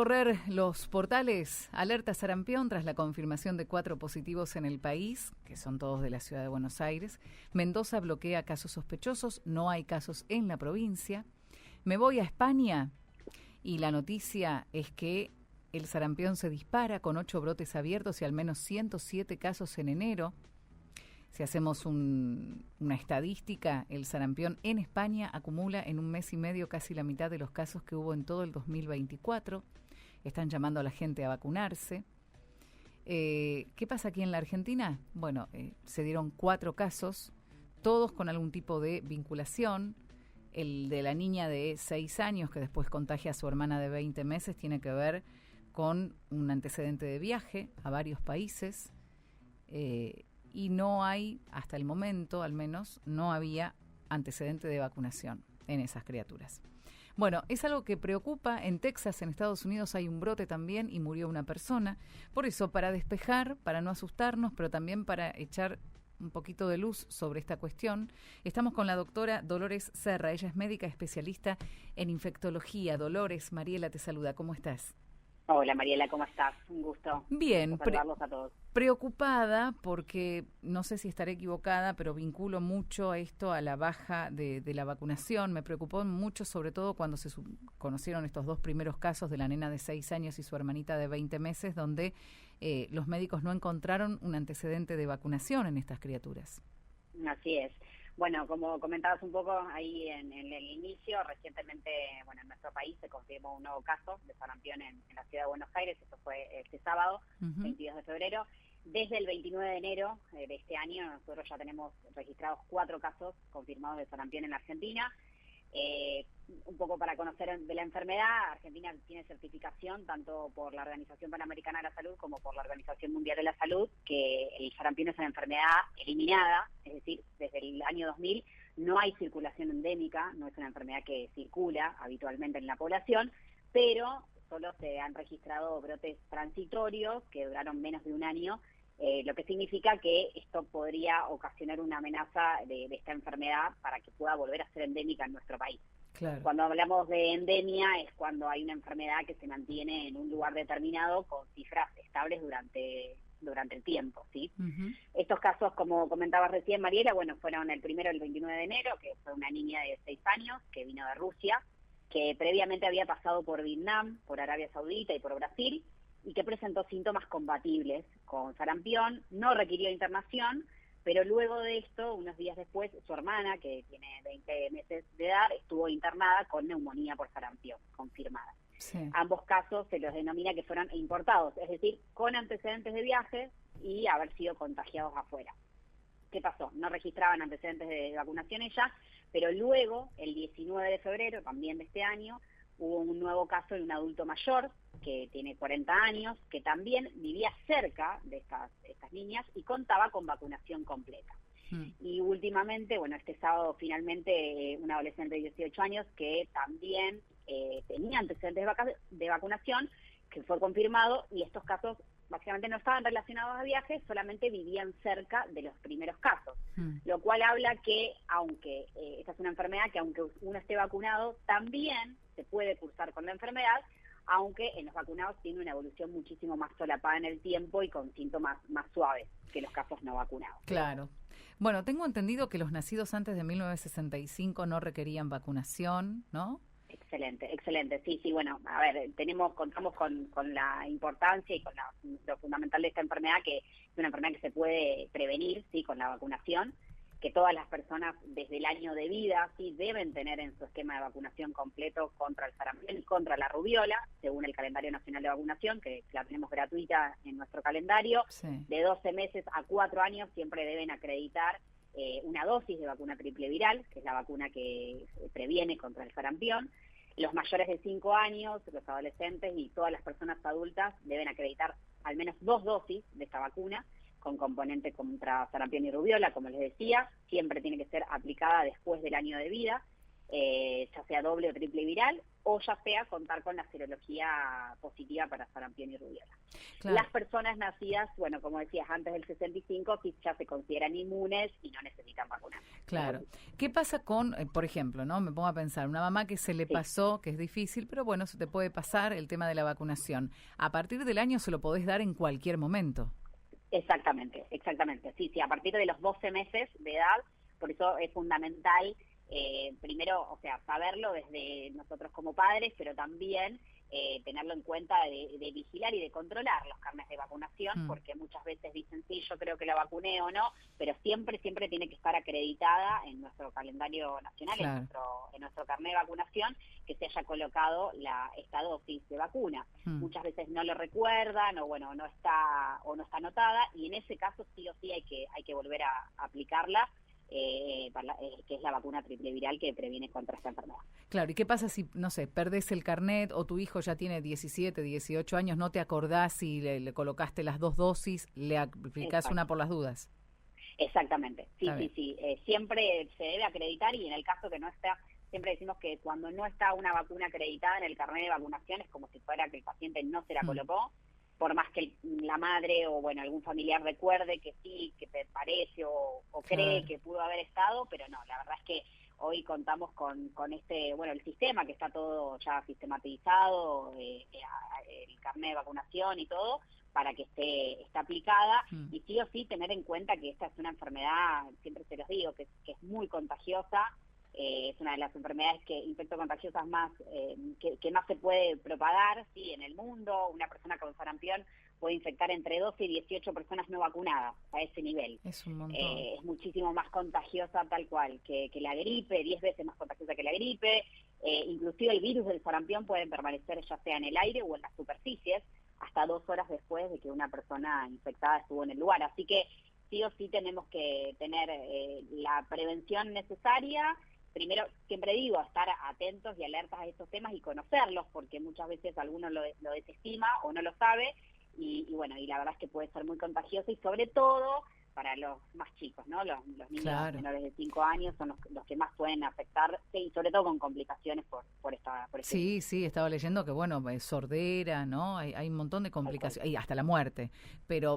Correr los portales, alerta sarampión tras la confirmación de 4 positivos en el país, que son todos de la ciudad de Buenos Aires. Mendoza bloquea casos sospechosos, no hay casos en la provincia. Me voy a España y la noticia es que el sarampión se dispara con 8 brotes abiertos y al menos 107 casos en enero. Si hacemos una estadística, el sarampión en España acumula en un mes y medio casi la mitad de los casos que hubo en todo el 2024. Están llamando a la gente a vacunarse. ¿Qué pasa aquí en la Argentina? Bueno, se dieron 4 casos, todos con algún tipo de vinculación. El de la niña de 6 años que después contagia a su hermana de 20 meses tiene que ver con un antecedente de viaje a varios países. Y no hay, hasta el momento al menos, no había antecedente de vacunación en esas criaturas. Bueno, es algo que preocupa. En Texas, en Estados Unidos, hay un brote también y murió una persona. Por eso, para despejar, para no asustarnos, pero también para echar un poquito de luz sobre esta cuestión, estamos con la doctora Dolores Serra. Ella es médica especialista en infectología. Dolores, Mariela te saluda. ¿Cómo estás? Hola Mariela, ¿cómo estás? Un gusto. Bien, saludarlos a todos. Preocupada porque, no sé si estaré equivocada, pero vinculo mucho a esto, a la baja de la vacunación. Me preocupó mucho, sobre todo cuando se conocieron estos 2 primeros casos de la nena de 6 años y su hermanita de 20 meses, donde los médicos no encontraron un antecedente de vacunación en estas criaturas. Así es. Bueno, como comentabas un poco ahí en el inicio, recientemente, bueno, en nuestro país se confirmó un nuevo caso de sarampión en la ciudad de Buenos Aires. Esto fue este sábado, 22 de febrero. Desde el 29 de enero de este año, nosotros ya tenemos registrados 4 casos confirmados de sarampión en la Argentina. Un poco para conocer de la enfermedad, Argentina tiene certificación tanto por la Organización Panamericana de la Salud como por la Organización Mundial de la Salud, que el sarampión es una enfermedad eliminada, es decir, desde el año 2000 no hay circulación endémica, no es una enfermedad que circula habitualmente en la población, pero solo se han registrado brotes transitorios que duraron menos de un año, lo que significa que esto podría ocasionar una amenaza de esta enfermedad para que pueda volver a ser endémica en nuestro país. Claro. Cuando hablamos de endemia es cuando hay una enfermedad que se mantiene en un lugar determinado con cifras estables durante el tiempo, ¿sí? Estos casos, como comentabas recién, Mariela, bueno, fueron el primero el 29 de enero, que fue una niña de 6 años que vino de Rusia, que previamente había pasado por Vietnam, por Arabia Saudita y por Brasil, y que presentó síntomas compatibles con sarampión, no requirió internación, pero luego de esto, unos días después, su hermana, que tiene 20 meses de edad, estuvo internada con neumonía por sarampión, confirmada. Sí. Ambos casos se los denomina que fueron importados, es decir, con antecedentes de viaje y haber sido contagiados afuera. ¿Qué pasó? No registraban antecedentes de vacunación ella, pero luego, el 19 de febrero, también de este año, hubo un nuevo caso de un adulto mayor que tiene 40 años, que también vivía cerca de estas niñas y contaba con vacunación completa. Y últimamente, bueno, este sábado finalmente un adolescente de 18 años que también tenía antecedentes de vacunación, que fue confirmado, y estos casos básicamente no estaban relacionados a viajes, solamente vivían cerca de los primeros casos, lo cual habla que aunque esta es una enfermedad que aunque uno esté vacunado, también se puede cursar con la enfermedad, aunque en los vacunados tiene una evolución muchísimo más solapada en el tiempo y con síntomas más suaves que los casos no vacunados. Claro. Bueno, tengo entendido que los nacidos antes de 1965 no requerían vacunación, ¿no? Excelente, excelente. Sí, bueno, a ver, contamos con la importancia y con lo fundamental de esta enfermedad, que es una enfermedad que se puede prevenir, sí, con la vacunación, que todas las personas desde el año de vida, sí, deben tener en su esquema de vacunación completo contra el sarampión y contra la rubiola, según el calendario nacional de vacunación, que la tenemos gratuita en nuestro calendario. Sí. De 12 meses a 4 años siempre deben acreditar una dosis de vacuna triple viral, que es la vacuna que previene contra el sarampión. Los mayores de 5 años, los adolescentes y todas las personas adultas deben acreditar al menos 2 dosis de esta vacuna con componente contra sarampión y rubiola, como les decía. Siempre tiene que ser aplicada después del año de vida, ya sea doble o triple viral, o ya sea contar con la serología positiva para sarampión y rubiola. Claro. Las personas nacidas, bueno, como decías, antes del 65, sí ya se consideran inmunes y no necesitan vacunar. Claro. ¿Qué pasa con, por ejemplo, no me pongo a pensar, una mamá que se le pasó, que es difícil, pero bueno, se te puede pasar el tema de la vacunación? A partir del año se lo podés dar en cualquier momento. Exactamente. Sí, a partir de los 12 meses de edad, por eso es fundamental, primero, o sea, saberlo desde nosotros como padres, pero también tenerlo en cuenta de vigilar y de controlar los carnets de vacunación, porque muchas veces dicen, sí, yo creo que la vacuné o no, pero siempre tiene que estar acreditada en nuestro calendario nacional, claro, en nuestro carnet de vacunación, que se haya colocado esta dosis de vacuna. Muchas veces no lo recuerdan, o bueno, no está anotada, y en ese caso sí o sí hay que volver a aplicarla, que es la vacuna triple viral que previene contra esta enfermedad. Claro, ¿y qué pasa si, no sé, perdés el carnet o tu hijo ya tiene 17, 18 años, no te acordás si le colocaste las 2 dosis, le aplicás una por las dudas? Exactamente, sí. Siempre se debe acreditar, y en el caso que no está, siempre decimos que cuando no está una vacuna acreditada en el carnet de vacunación es como si fuera que el paciente no se la colocó, por más que la madre o bueno algún familiar recuerde que sí, que te parece o cree que pudo haber estado, pero no, la verdad es que hoy contamos con el sistema que está todo ya sistematizado, el carnet de vacunación y todo, para que esté aplicada, y sí o sí tener en cuenta que esta es una enfermedad, siempre se los digo, que es muy contagiosa. Es una de las enfermedades infectocontagiosas más que más se puede propagar, ¿sí?, en el mundo. Una persona con sarampión puede infectar entre 12 y 18 personas no vacunadas, a ese nivel. Es un montón. Es muchísimo más contagiosa tal cual que la gripe, 10 veces más contagiosa que la gripe. Inclusive el virus del sarampión puede permanecer ya sea en el aire o en las superficies hasta 2 horas después de que una persona infectada estuvo en el lugar. Así que sí o sí tenemos que tener la prevención necesaria. Primero, siempre digo, estar atentos y alertas a estos temas y conocerlos, porque muchas veces alguno lo desestima o no lo sabe, y bueno, y la verdad es que puede ser muy contagioso, y sobre todo para los más chicos, ¿no? Los niños menores de 5 años son los que más pueden afectar, y sobre todo con complicaciones por esta. Sí, estaba leyendo que, bueno, sordera, ¿no? Hay un montón de complicaciones, y hasta la muerte, pero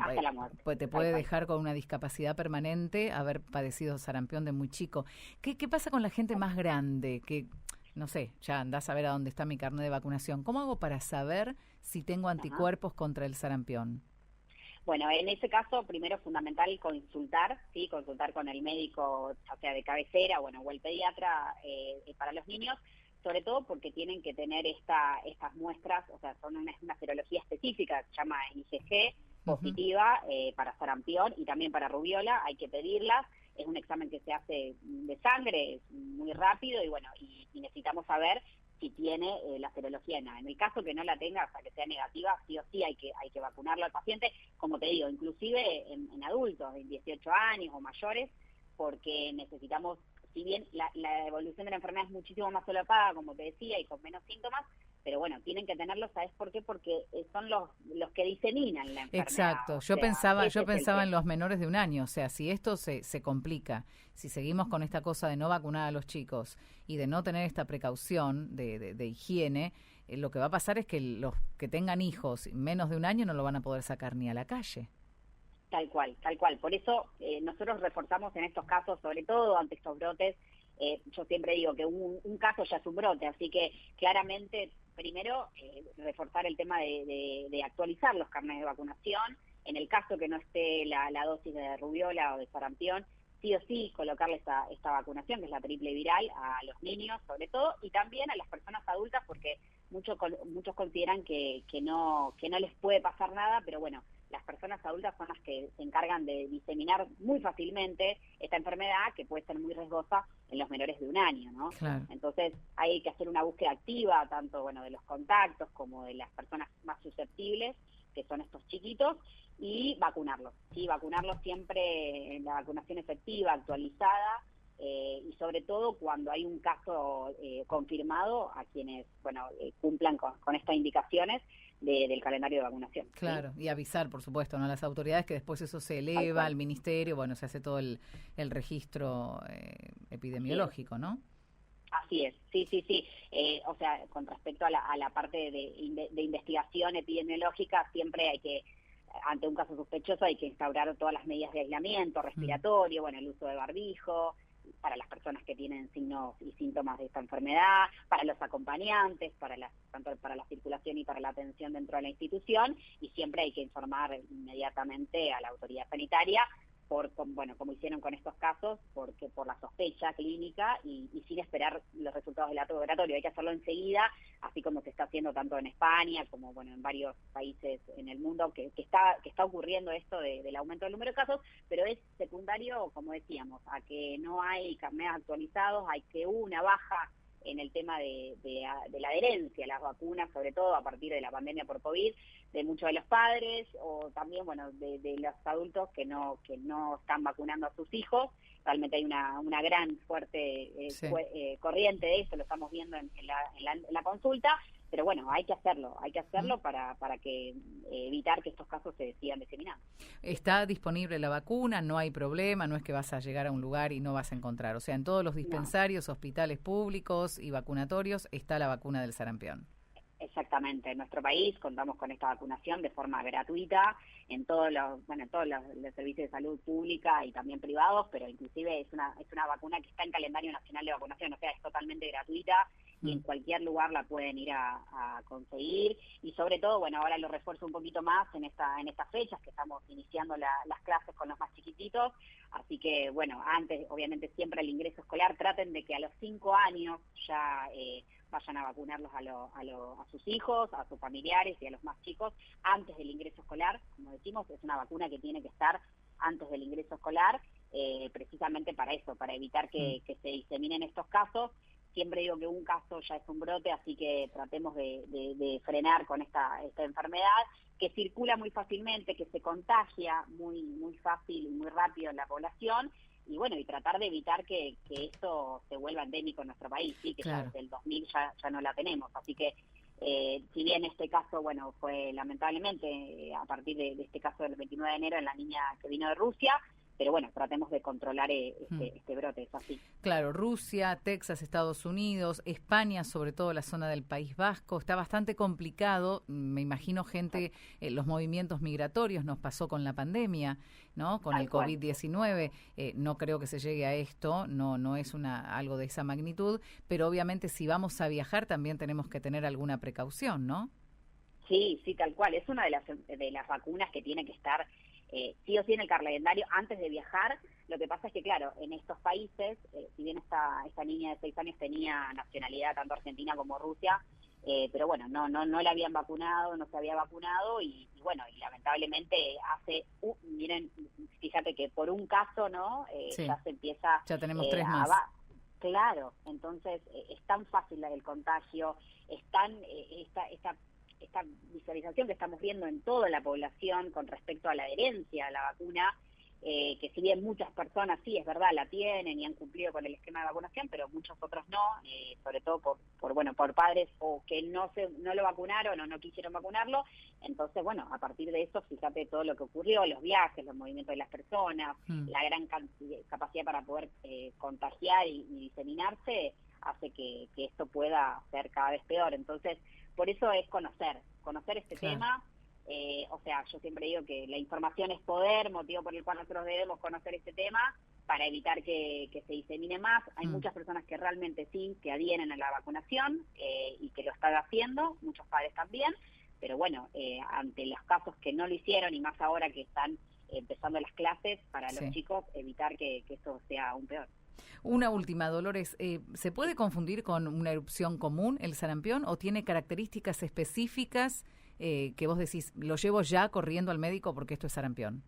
pues te puede dejar con una discapacidad permanente haber padecido sarampión de muy chico. ¿Qué pasa con la gente más grande? Que, no sé, ya andás a ver a dónde está mi carnet de vacunación. ¿Cómo hago para saber si tengo anticuerpos contra el sarampión? Bueno, en ese caso, primero es fundamental consultar con el médico, ya sea de cabecera, o el pediatra para los niños, sobre todo porque tienen que tener estas muestras, o sea, son una serología específica, se llama IgG, positiva, para sarampión y también para rubiola, hay que pedirlas. Es un examen que se hace de sangre, es muy rápido, y necesitamos saber si tiene la serología en A. En el caso que no la tenga, hasta que sea negativa, sí o sí hay que vacunarlo al paciente, como te digo, inclusive en adultos de 18 años o mayores, porque necesitamos, si bien la evolución de la enfermedad es muchísimo más solapada, como te decía, y con menos síntomas, pero bueno, tienen que tenerlo, ¿sabes por qué? Porque son los que diseminan la enfermedad. Exacto, yo pensaba en los menores de 1 año, o sea, si esto se complica, si seguimos con esta cosa de no vacunar a los chicos y de no tener esta precaución de higiene, lo que va a pasar es que los que tengan hijos menos de 1 año no lo van a poder sacar ni a la calle. Tal cual. Por eso nosotros reforzamos en estos casos, sobre todo ante estos brotes. Yo siempre digo que un caso ya es un brote, así que claramente, primero, reforzar el tema de actualizar los carnets de vacunación. En el caso que no esté la dosis de rubiola o de sarampión, sí o sí colocarle esta vacunación, que es la triple viral, a los niños sobre todo, y también a las personas adultas, porque muchos consideran que no les puede pasar nada, pero bueno, las personas adultas son las que se encargan de diseminar muy fácilmente esta enfermedad, que puede ser muy riesgosa en los menores de 1 año, ¿no? Claro. Entonces hay que hacer una búsqueda activa, tanto de los contactos como de las personas más susceptibles, que son estos chiquitos, y vacunarlos, ¿sí? Vacunarlos siempre en la vacunación efectiva, actualizada, y sobre todo cuando hay un caso confirmado, a quienes cumplan con estas indicaciones del calendario de vacunación. Claro, ¿sí? Y avisar, por supuesto, ¿no?, a las autoridades, que después eso se eleva al ministerio, se hace todo el registro epidemiológico, ¿no? Así es, sí, sí, sí. O sea, con respecto a la parte de investigación epidemiológica, siempre hay que, ante un caso sospechoso, hay que instaurar todas las medidas de aislamiento respiratorio, bueno, el uso de barbijo, para las personas que tienen signos y síntomas de esta enfermedad, para los acompañantes, tanto para la circulación y para la atención dentro de la institución, y siempre hay que informar inmediatamente a la autoridad sanitaria, como hicieron con estos casos, porque por la sospecha clínica y sin esperar los resultados del laboratorio. Hay que hacerlo enseguida, así como se está haciendo tanto en España como en varios países en el mundo, que está ocurriendo esto del aumento del número de casos, pero es secundario, como decíamos, a que no hay carnets actualizados, hay que una baja en el tema de la adherencia a las vacunas, sobre todo a partir de la pandemia por COVID, de muchos de los padres o también, bueno, de los adultos que no están vacunando a sus hijos. Realmente hay una gran fuerte corriente de eso, lo estamos viendo en la consulta, pero bueno, hay que hacerlo para que evitar que estos casos se sigan diseminando. Está disponible la vacuna, no hay problema, no es que vas a llegar a un lugar y no vas a encontrar. O sea, en todos los dispensarios, hospitales públicos y vacunatorios está la vacuna del sarampión. Exactamente, en nuestro país contamos con esta vacunación de forma gratuita en todos los servicios de salud pública y también privados, pero inclusive es una vacuna que está en calendario nacional de vacunación, o sea, es totalmente gratuita y en cualquier lugar la pueden ir a conseguir, y sobre todo, bueno, ahora lo refuerzo un poquito más en estas fechas que estamos iniciando las clases con los más chiquititos, así que bueno, antes obviamente siempre el ingreso escolar, traten de que a los 5 años ya vayan a vacunarlos a sus hijos, a sus familiares y a los más chicos antes del ingreso escolar. Como decimos, es una vacuna que tiene que estar antes del ingreso escolar, precisamente para eso, para evitar que se diseminen estos casos. Siempre digo que un caso ya es un brote, así que tratemos de frenar con esta enfermedad que circula muy fácilmente, que se contagia muy fácil y muy rápido en la población, y bueno, y tratar de evitar que esto se vuelva endémico en nuestro país, sí, que claro, ya desde el 2000 ya no la tenemos, así que si bien este caso, bueno, fue lamentablemente a partir de este caso del 29 de enero en la niña que vino de Rusia, pero bueno, tratemos de controlar este brote, es así. Claro, Rusia, Texas, Estados Unidos, España, sobre todo la zona del País Vasco, está bastante complicado, me imagino gente, los movimientos migratorios, nos pasó con la pandemia, ¿no? Con el COVID-19, no creo que se llegue a esto, no es algo de esa magnitud, pero obviamente si vamos a viajar también tenemos que tener alguna precaución, ¿no? Sí, tal cual, es una de las vacunas que tiene que estar sí o sí en el calendario antes de viajar. Lo que pasa es que, claro, en estos países, si bien esta niña de 6 años tenía nacionalidad tanto argentina como Rusia, pero bueno, no la habían vacunado, no se había vacunado y bueno, y lamentablemente miren, fíjate que por un caso, ¿no? Sí. Ya se empieza... Ya tenemos 3 más. Claro, entonces es tan fácil el contagio, es tan esta visualización que estamos viendo en toda la población con respecto a la adherencia a la vacuna, que si bien muchas personas sí, es verdad, la tienen y han cumplido con el esquema de vacunación, pero muchos otros no, sobre todo por padres o que no lo vacunaron o no quisieron vacunarlo. Entonces, bueno, a partir de eso, fíjate todo lo que ocurrió, los viajes, los movimientos de las personas, la gran capacidad para poder contagiar y diseminarse, hace que esto pueda ser cada vez peor. Entonces, por eso es conocer este tema. O sea, yo siempre digo que la información es poder, motivo por el cual nosotros debemos conocer este tema para evitar que se disemine más. Hay muchas personas que realmente sí, que adhieren a la vacunación y que lo están haciendo, muchos padres también, pero bueno, ante los casos que no lo hicieron y más ahora que están empezando las clases, para los chicos evitar que esto sea aún peor. Una última, Dolores, ¿se puede confundir con una erupción común el sarampión o tiene características específicas que vos decís, lo llevo ya corriendo al médico porque esto es sarampión?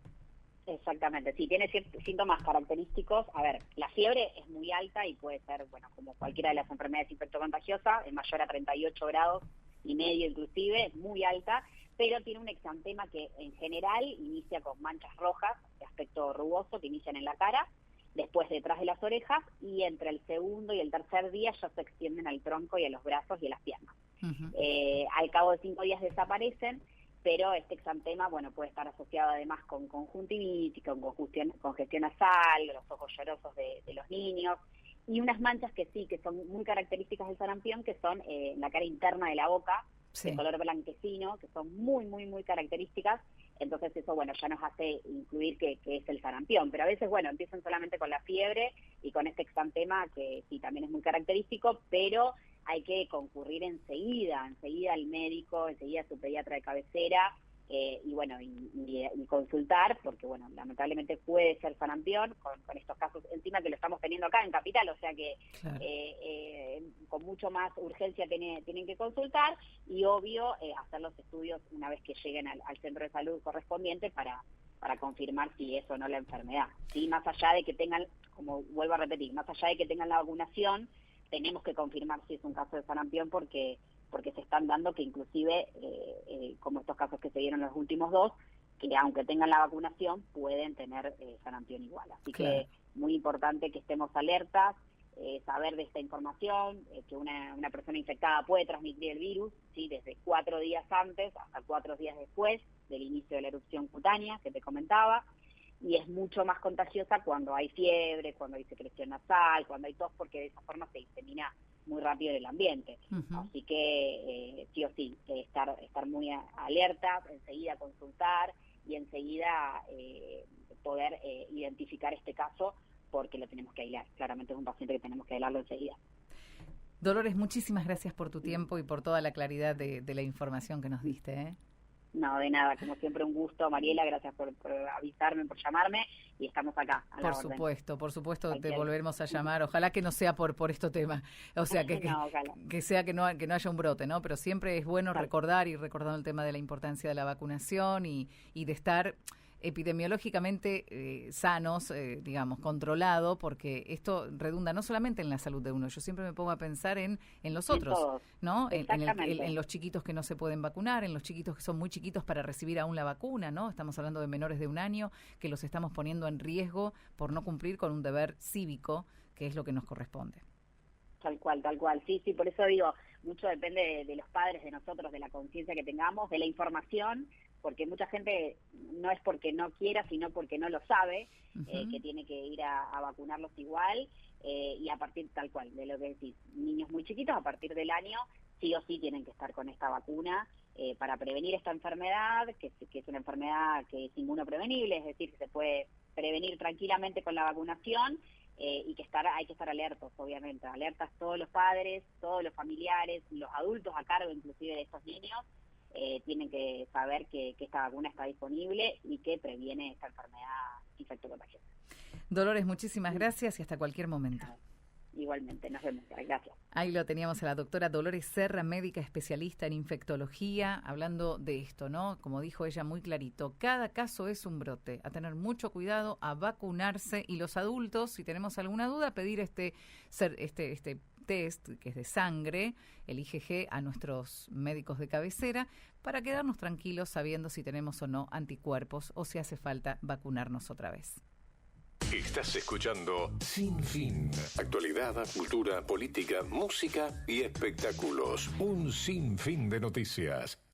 Exactamente, sí, tiene síntomas característicos. A ver, la fiebre es muy alta y puede ser, bueno, como cualquiera de las enfermedades infectocontagiosas, es mayor a 38 grados y medio inclusive, es muy alta, pero tiene un exantema que en general inicia con manchas rojas de aspecto rugoso que inician en la cara, después detrás de las orejas, y entre el segundo y el tercer día ya se extienden al tronco y a los brazos y a las piernas. Al cabo de 5 días desaparecen, pero este exantema, bueno, puede estar asociado además con conjuntivitis, con congestión nasal, los ojos llorosos de los niños, y unas manchas que sí, que son muy características del sarampión, que son en la cara interna de la boca, Sí. de color blanquecino, que son muy, muy, muy características. Entonces eso, bueno, ya nos hace incluir que es el sarampión. Pero a veces, bueno, empiezan solamente con la fiebre y con este exantema, que sí, también es muy característico, pero hay que concurrir enseguida al médico, enseguida a su pediatra de cabecera, y bueno, y consultar, porque bueno, lamentablemente puede ser sarampión, con estos casos encima que lo estamos teniendo acá en Capital, o sea que Claro. con mucho más urgencia tienen que consultar, y obvio hacer los estudios una vez que lleguen al centro de salud correspondiente para confirmar si es o no la enfermedad. ¿Sí? Más allá de que tengan, como vuelvo a repetir, más allá de que tengan la vacunación, tenemos que confirmar si es un caso de sarampión, porque se están dando que inclusive, como estos casos que se dieron los últimos 2, que aunque tengan la vacunación pueden tener sarampión igual. Así Claro. que muy importante que estemos alertas, saber de esta información, que una persona infectada puede transmitir el virus, ¿sí? Desde 4 días antes hasta 4 días después del inicio de la erupción cutánea que te comentaba, y es mucho más contagiosa cuando hay fiebre, cuando hay secreción nasal, cuando hay tos, porque de esa forma se disemina muy rápido en el ambiente. Uh-huh. Así que sí o sí, estar muy alerta, enseguida consultar y enseguida poder identificar este caso, porque lo tenemos que aislar. Claramente es un paciente que tenemos que aislarlo enseguida. Dolores, muchísimas gracias por tu tiempo y por toda la claridad de la información que nos diste, ¿eh? No, de nada, como siempre un gusto, Mariela, gracias por avisarme, por llamarme, y estamos acá, a la orden. Por supuesto te Cualquier... volveremos a llamar, ojalá que no sea por este tema, o sea, no, que sea que no haya un brote, ¿no? Pero siempre es bueno recordar el tema de la importancia de la vacunación y de estar epidemiológicamente sanos, digamos, controlado, porque esto redunda no solamente en la salud de uno, yo siempre me pongo a pensar en los otros, todos, ¿no? En los chiquitos que no se pueden vacunar, en los chiquitos que son muy chiquitos para recibir aún la vacuna, ¿no? Estamos hablando de menores de 1 año que los estamos poniendo en riesgo por no cumplir con un deber cívico, que es lo que nos corresponde. Tal cual. Sí, por eso digo, mucho depende de los padres, de nosotros, de la conciencia que tengamos, de la información, porque mucha gente no es porque no quiera, sino porque no lo sabe, uh-huh. Que tiene que ir a vacunarlos igual, y a partir, tal cual, de lo que decís, niños muy chiquitos, a partir del año, sí o sí tienen que estar con esta vacuna, para prevenir esta enfermedad, que es una enfermedad que es inmunoprevenible, es decir, que se puede prevenir tranquilamente con la vacunación, y hay que estar alertos, obviamente, alertas todos los padres, todos los familiares, los adultos a cargo inclusive de estos niños, tienen que saber que esta vacuna está disponible y que previene esta enfermedad infectocontagiosa. Dolores, muchísimas gracias y hasta cualquier momento. Igualmente, nos vemos. Gracias. Ahí lo teníamos a la doctora Dolores Serra, médica especialista en infectología, hablando de esto, ¿no? Como dijo ella muy clarito, cada caso es un brote, a tener mucho cuidado, a vacunarse, y los adultos, si tenemos alguna duda, pedir este test, que es de sangre, el IgG, a nuestros médicos de cabecera, para quedarnos tranquilos sabiendo si tenemos o no anticuerpos o si hace falta vacunarnos otra vez. Estás escuchando Sin Fin. Actualidad, cultura, política, música y espectáculos. Un sinfín de noticias.